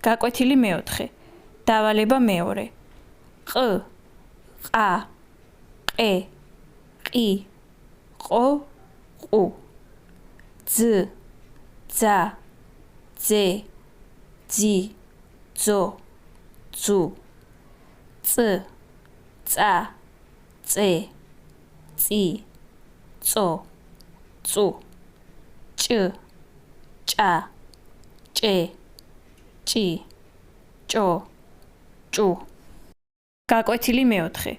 გაკვეთილი მეოთხე. დავალება მეორე. ყ, ყა, ყე, ყი, ყო, ყუ. ძ, ძა, ძე, ძი, ძო, ძუ. წ, წა, წე, წი, წო, წუ. ჭ, ჭა, ჭე, ჭი, ჭო, ჭუ. გაკვეთილი მეოთხე.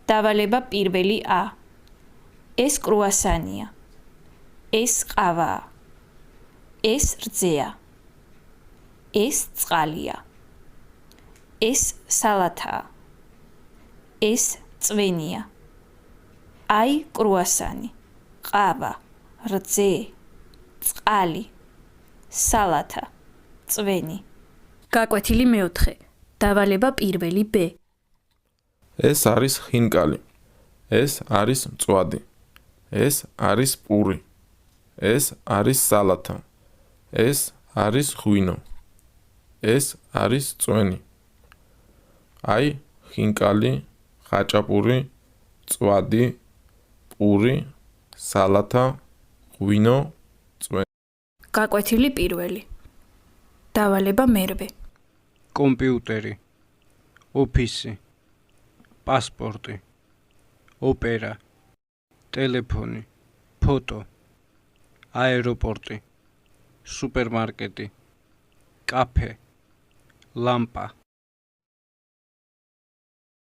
დავალება პირველი ა. ეს კრუასანია. ეს ყავაა. ეს რძეა. ეს წყალია. ეს სალათაა. ეს წვენია. აი კრუასანი, ყავა, რძე, წყალი, სალათა, წვენი. გაკვეთილი მეოთხე. დავალება პირველი ბ. ეს არის ხინკალი. ეს არის მწვადი. ეს არის პური. ეს არის სალათა. ეს არის ღვინო. ეს არის წვენი. აი ხინკალი, ხაჭაპური, მწვადი, პური, სალათა, ღვინო, წვენი. გაკვეთილი პირველი. დავალება მერვე. კომპიუტერი, ოფისი, პასპორტი, ოპერა, ტელეფონი, ფოტო, აეროპორტი, სუპერმარკეტი, კაფე, ლამპა.